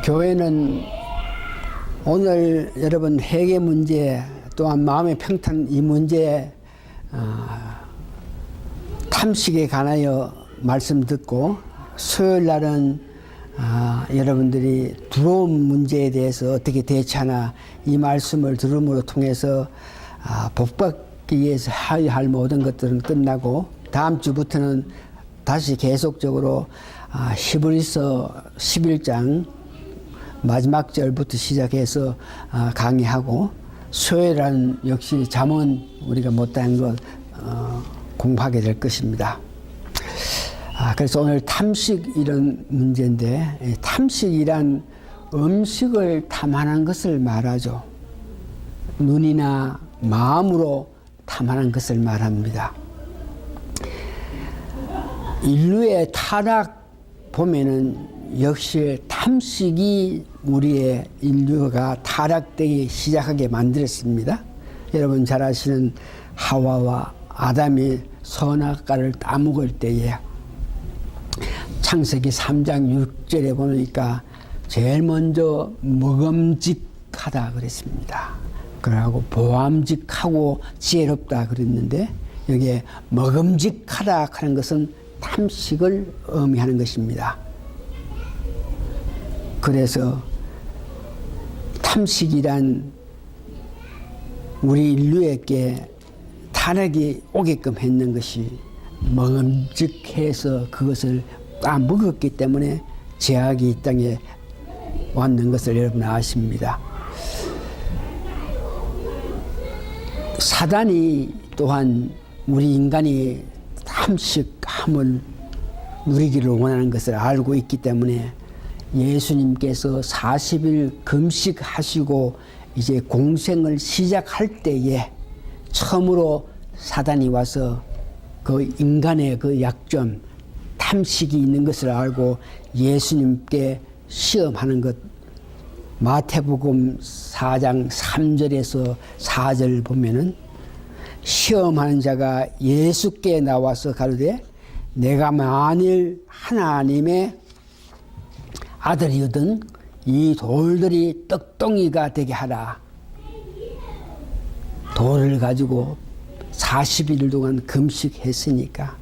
교회는 오늘 여러분 회개 문제 또한 마음의 평탄 이 문제에 탐식에 관하여 말씀 듣고 수요일 날은 여러분들이 두려움 문제에 대해서 어떻게 대처하나 이 말씀을 들음으로 통해서 복받기 위해서 해야 할 모든 것들은 끝나고 다음 주부터는 다시 계속적으로 히브리서 11장 마지막 절부터 시작해서 강의하고 수요일은 역시 잠언 우리가 못한 것 공부하게 될 것입니다. 그래서 오늘 탐식 이런 문제인데 탐식이란 음식을 탐하는 것을 말하죠. 눈이나 마음으로 탐하는 것을 말합니다. 인류의 타락 보면은 역시 탐식이 우리의 인류가 타락되기 시작하게 만들었습니다. 여러분 잘 아시는 하와와 아담이 선악과를 따먹을 때에 창세기 3장 6절에 보니까 제일 먼저 먹음직하다 그랬습니다. 그러고 보암직하고 지혜롭다 그랬는데 여기에 먹음직하다 하는 것은 탐식을 의미하는 것입니다. 그래서 탐식이란 우리 인류에게 타락이 오게끔 했는 것이 먹음직해서 그것을 먹었기 때문에 죄악이 이 땅에 왔는 것을 여러분 아십니다. 사단이 또한 우리 인간이 탐식함을 누리기를 원하는 것을 알고 있기 때문에 예수님께서 40일 금식하시고 이제 공생을 시작할 때에 처음으로 사단이 와서 그 인간의 그 약점 탐식이 있는 것을 알고 예수님께 시험하는 것 마태복음 4장 3절에서 4절 보면은 시험하는 자가 예수께 나와서 가로되 내가 만일 하나님의 아들이거든 이 돌들이 떡덩이가 되게 하라. 돌을 가지고 40일 동안 금식했으니까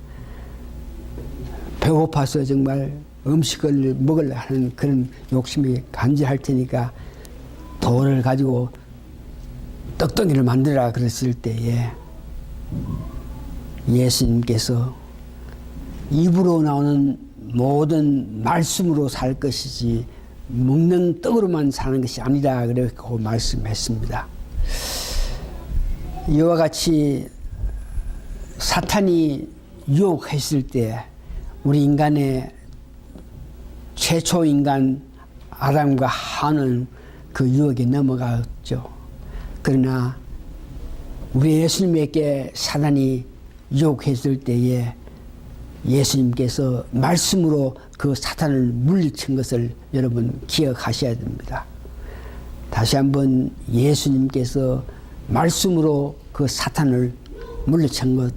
배고파서 정말 음식을 먹으려 하는 그런 욕심이 간절할 테니까 돌을 가지고 떡덩이를 만들라 그랬을 때에 예수님께서 입으로 나오는 모든 말씀으로 살 것이지 먹는 떡으로만 사는 것이 아니다 그렇게 말씀했습니다. 이와 같이 사탄이 유혹했을 때 우리 인간의 최초 인간 아담과 하와는 그 유혹에 넘어갔죠. 그러나 우리 예수님에게 사단이 유혹했을 때에 예수님께서 말씀으로 그 사탄을 물리친 것을 여러분 기억하셔야 됩니다. 다시 한번 예수님께서 말씀으로 그 사탄을 물리친 것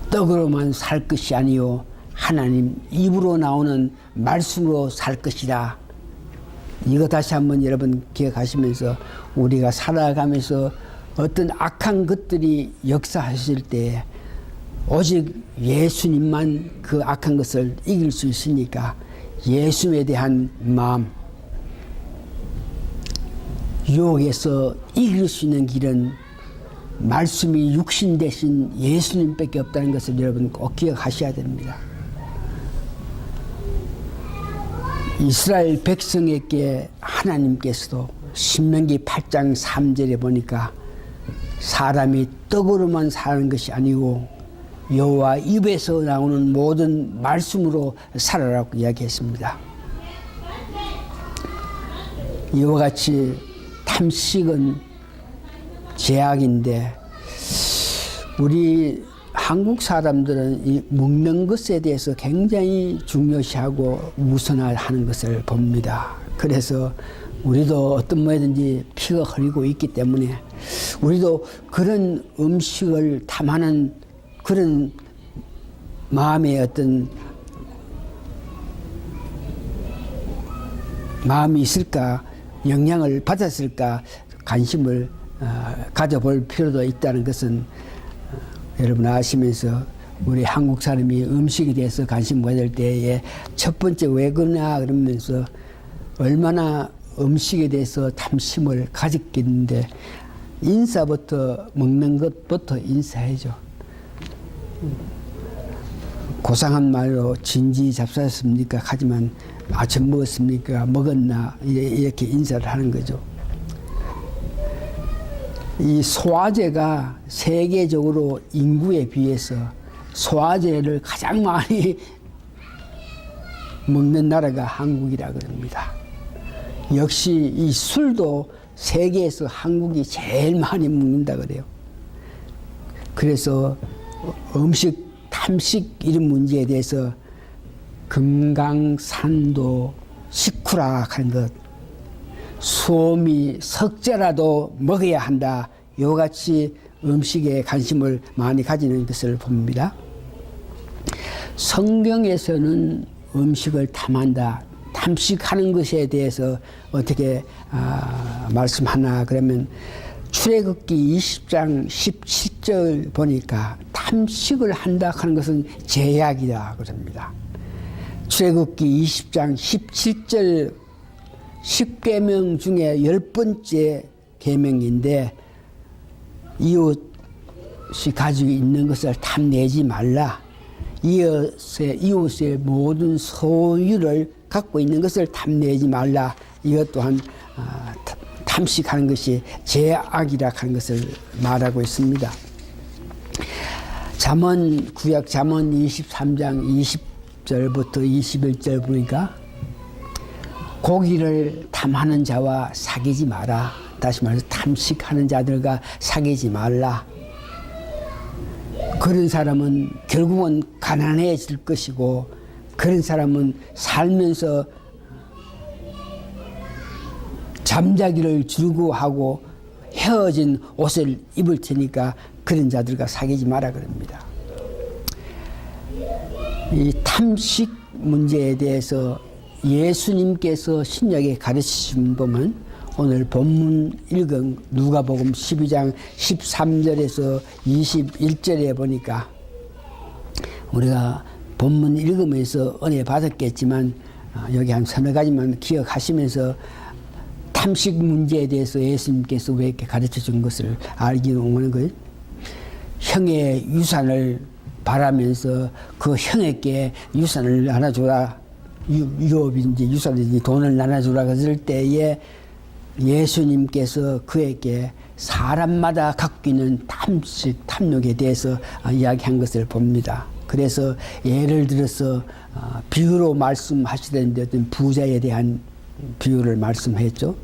떡으로만 살 것이 아니요 하나님 입으로 나오는 말씀으로 살 것이라. 이거 다시 한번 여러분 기억하시면서 우리가 살아가면서 어떤 악한 것들이 역사하실 때 오직 예수님만 그 악한 것을 이길 수 있으니까 예수에 대한 마음 유혹에서 이길 수 있는 길은 말씀이 육신 대신 예수님밖에 없다는 것을 여러분 꼭 기억하셔야 됩니다. 이스라엘 백성에게 하나님께서도 신명기 8장 3절에 보니까 사람이 떡으로만 사는 것이 아니고 여호와 입에서 나오는 모든 말씀으로 살아라고 이야기했습니다. 이와 같이 탐식은 죄악인데 우리 한국 사람들은 이 먹는 것에 대해서 굉장히 중요시하고 우선화하는 것을 봅니다. 그래서 우리도 어떤 모양든지 피가 흐르고 있기 때문에 우리도 그런 음식을 탐하는 그런 마음의 어떤 마음이 있을까, 영향을 받았을까, 관심을 가져볼 필요도 있다는 것은 여러분 아시면서 우리 한국 사람이 음식에 대해서 관심 가질 때에 첫 번째 왜 그러냐 그러면서 얼마나 음식에 대해서 탐심을 가졌겠는데 인사부터 먹는 것부터 인사해줘. 고상한 말로 진지 잡사였습니까? 하지만 아침 먹었습니까? 먹었나? 이렇게 인사를 하는 거죠. 이 소화제가 세계적으로 인구에 비해서 소화제를 가장 많이 먹는 나라가 한국이라 그럽니다. 역시 이 술도 세계에서 한국이 제일 많이 먹는다 그래요. 그래서 음식, 탐식 이런 문제에 대해서 금강산도 식후락하는 것, 수험이 석자라도 먹어야 한다. 이같이 음식에 관심을 많이 가지는 것을 봅니다. 성경에서는 음식을 탐한다, 탐식하는 것에 대해서 어떻게 말씀하나 그러면 출애굽기 20장 17절 보니까 탐식을 한다 하는 것은 제약이다 그럽니다. 출애굽기 20장 17절 10계명 중에 10번째 계명인데 이웃이 가지고 있는 것을 탐내지 말라. 이웃의 모든 소유를 갖고 있는 것을 탐내지 말라. 이것 또한 탐식하는 것이 제악이라 하는 것을 말하고 있습니다. 구약 잠언 23장 20절부터 21절 보니까 고기를 탐하는 자와 사귀지 마라. 다시 말해서 탐식하는 자들과 사귀지 말라. 그런 사람은 결국은 가난해질 것이고 그런 사람은 살면서 잠자기를 즐거워하고 헤어진 옷을 입을 테니까 그런 자들과 사귀지 마라 그럽니다. 이 탐식 문제에 대해서 예수님께서 신약에 가르치신 보면 오늘 본문 읽은 누가복음 12장 13절에서 21절에 보니까 우리가 본문 읽으면서 은혜 받았겠지만 여기 한 서너 가지만 기억하시면서 탐식 문제에 대해서 예수님께서 왜 이렇게 가르쳐 준 것을 알기 원하는 거예요. 형의 유산을 바라면서 그 형에게 유산을 나눠주라, 유업인지 유산인지 돈을 나눠주라 그럴 때에 예수님께서 그에게 사람마다 갖고 있는 탐식, 탐욕에 대해서 이야기한 것을 봅니다. 그래서 예를 들어서 비유로 말씀하시던데 어떤 부자에 대한 비유를 말씀했죠.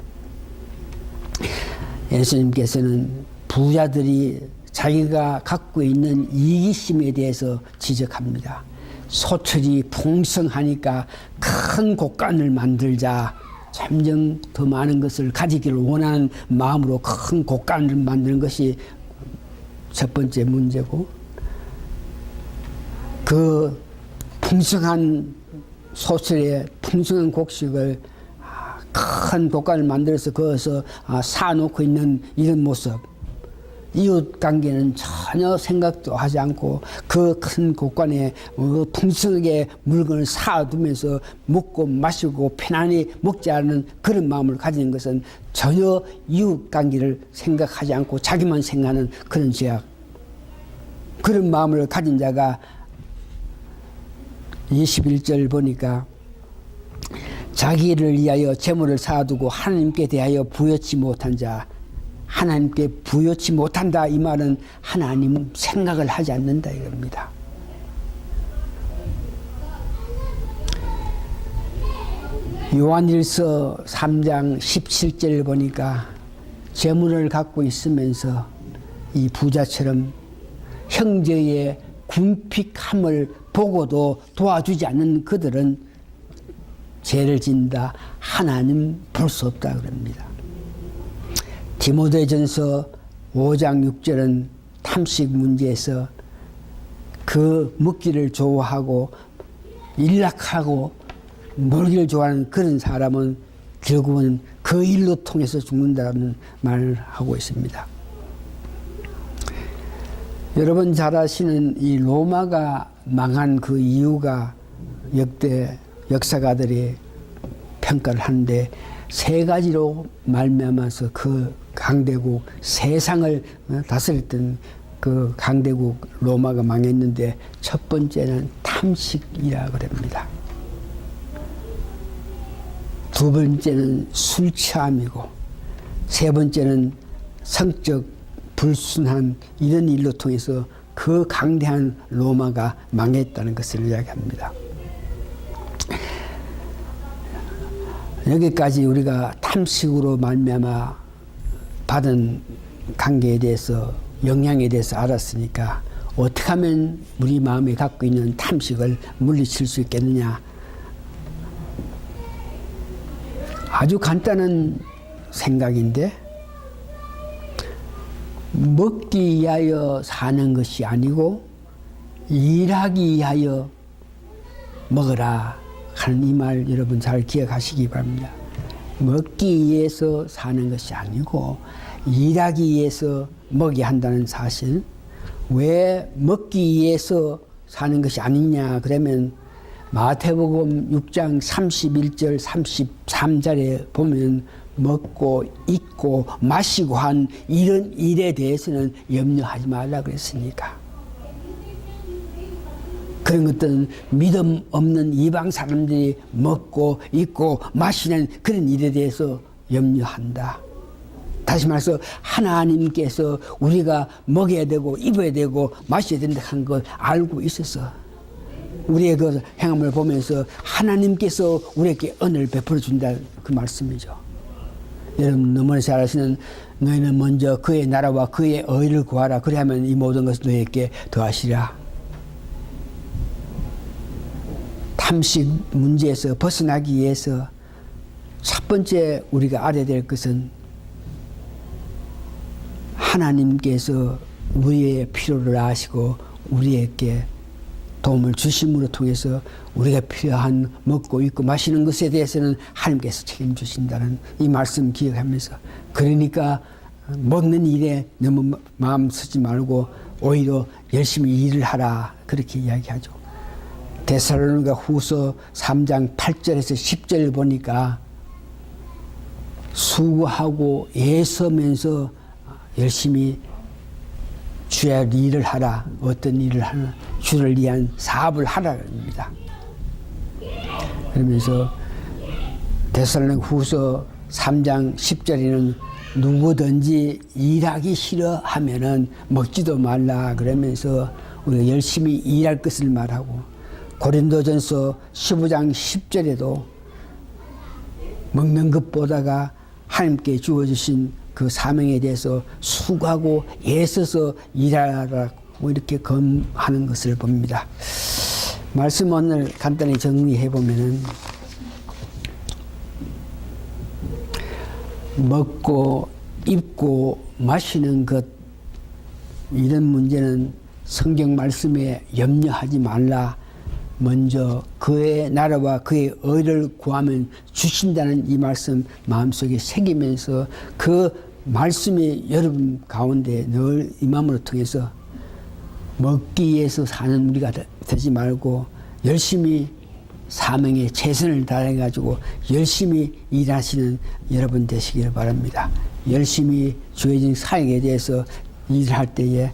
예수님께서는 부자들이 자기가 갖고 있는 이기심에 대해서 지적합니다. 소출이 풍성하니까 큰 곡간을 만들자. 점점 더 많은 것을 가지기를 원하는 마음으로 큰 곡간을 만드는 것이 첫 번째 문제고, 그 풍성한 소출에 풍성한 곡식을 큰 곡간을 만들어서 거기서 사놓고 있는 이런 모습, 이웃 관계는 전혀 생각도 하지 않고 그 큰 곳간에 풍성하게 물건을 사두면서 먹고 마시고 편안히 먹지 않는 그런 마음을 가지는 것은 전혀 이웃 관계를 생각하지 않고 자기만 생각하는 그런 죄악. 그런 마음을 가진 자가 21절 보니까 자기를 위하여 재물을 쌓아두고 하나님께 대하여 부여치 못한 자, 하나님께 부여치 못한다 이 말은 하나님 생각을 하지 않는다 이겁니다. 요한일서 3장 17절을 보니까 재물을 갖고 있으면서 이 부자처럼 형제의 궁핍함을 보고도 도와주지 않는 그들은 죄를 짓는다. 하나님 볼 수 없다 그럽니다. 디모데전서 5장 6절은 탐식 문제에서 그 먹기를 좋아하고 일락하고 놀기를 좋아하는 그런 사람은 결국은 그 일로 통해서 죽는다는 말을 하고 있습니다. 여러분 잘 아시는 이 로마가 망한 그 이유가 역대 역사가들이 평가를 하는데 세 가지로 말미암아서 그 강대국 세상을 다스렸던 그 강대국 로마가 망했는데 첫 번째는 탐식이라 그럽니다. 두 번째는 술 취함이고 세 번째는 성적 불순한 이런 일로 통해서 그 강대한 로마가 망했다는 것을 이야기합니다. 여기까지 우리가 탐식으로 말미암아 받은 관계에 대해서 영향에 대해서 알았으니까 어떻게 하면 우리 마음에 갖고 있는 탐식을 물리칠 수 있겠느냐. 아주 간단한 생각인데 먹기 위하여 사는 것이 아니고 일하기 위하여 먹어라 하는 이 말 여러분 잘 기억하시기 바랍니다. 먹기 위해서 사는 것이 아니고 일하기 위해서 먹여야 한다는 사실. 왜 먹기 위해서 사는 것이 아니냐 그러면 마태복음 6장 31절 33절에 보면 먹고 입고 마시고 한 이런 일에 대해서는 염려하지 말라 그랬으니까. 그런 것들은 믿음 없는 이방 사람들이 먹고 입고 마시는 그런 일에 대해서 염려한다. 다시 말해서 하나님께서 우리가 먹어야 되고 입어야 되고 마셔야 된다 한 걸 알고 있어서 우리의 그 행함을 보면서 하나님께서 우리에게 은혜를 베풀어 준다 그 말씀이죠. 여러분 너무나 잘 아시는 너희는 먼저 그의 나라와 그의 의를 구하라. 그래야만 이 모든 것을 너희에게 더하시라. 탐식 문제에서 벗어나기 위해서 첫 번째 우리가 알아야 될 것은 하나님께서 우리의 필요를 아시고 우리에게 도움을 주심으로 통해서 우리가 필요한 먹고 입고 마시는 것에 대해서는 하나님께서 책임주신다는 이 말씀 기억하면서 그러니까 먹는 일에 너무 마음 쓰지 말고 오히려 열심히 일을 하라 그렇게 이야기하죠. 데살로니가 후서 3장 8절에서 10절을 보니까 수고하고 애쓰면서 열심히 주의 일을 하라. 어떤 일을 하나? 주를 위한 사업을 하라 합니다. 그러면서 데살로니가 후서 3장 10절에는 누구든지 일하기 싫어하면은 먹지도 말라 그러면서 우리가 열심히 일할 것을 말하고 고린도전서 15장 10절에도 먹는 것보다가 하나님께 주어주신 그 사명에 대해서 수고하고 애써서 일하라고 이렇게 검하는 것을 봅니다. 말씀 오늘 간단히 정리해 보면은 먹고 입고 마시는 것 이런 문제는 성경 말씀에 염려하지 말라. 먼저 그의 나라와 그의 의를 구하면 주신다는 이 말씀 마음속에 새기면서 그 말씀이 여러분 가운데 늘 임함으로 통해서 먹기 위해서 사는 우리가 되지 말고 열심히 사명에 최선을 다해가지고 열심히 일하시는 여러분 되시기를 바랍니다. 열심히 주어진 사역에 대해서 일할 때에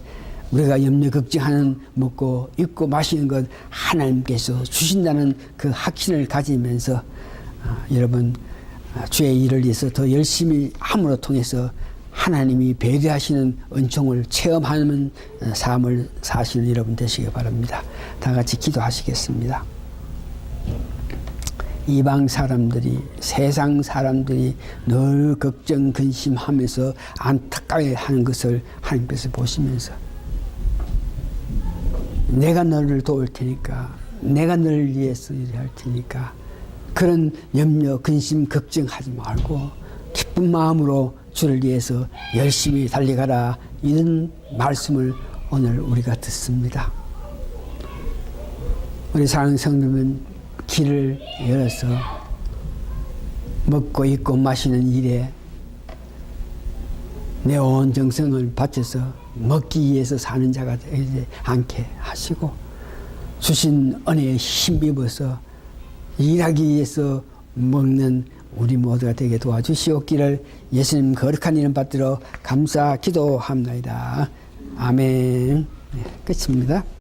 우리가 염려 걱정하는 먹고 입고 마시는 것 하나님께서 주신다는 그 확신을 가지면서 여러분 주의 일을 위해서 더 열심히 함으로 통해서 하나님이 배려하시는 은총을 체험하는 삶을 사시는 여러분 되시기 바랍니다. 다 같이 기도하시겠습니다. 이방 사람들이 세상 사람들이 늘 걱정 근심하면서 안타까워하는 것을 하나님께서 보시면서 내가 너를 도울 테니까 내가 너를 위해서 일할 테니까 그런 염려 근심 걱정하지 말고 기쁜 마음으로 주를 위해서 열심히 달려가라 이런 말씀을 오늘 우리가 듣습니다. 우리 사랑하는 성도님은 길을 열어서 먹고 입고 마시는 일에 내 온 정성을 바쳐서 먹기 위해서 사는 자가 되지 않게 하시고 주신 은혜에 힘입어서 일하기 위해서 먹는 우리 모두가 되게 도와주시옵기를 예수님 거룩한 이름 받들어 감사 기도합니다. 아멘. 네, 끝입니다.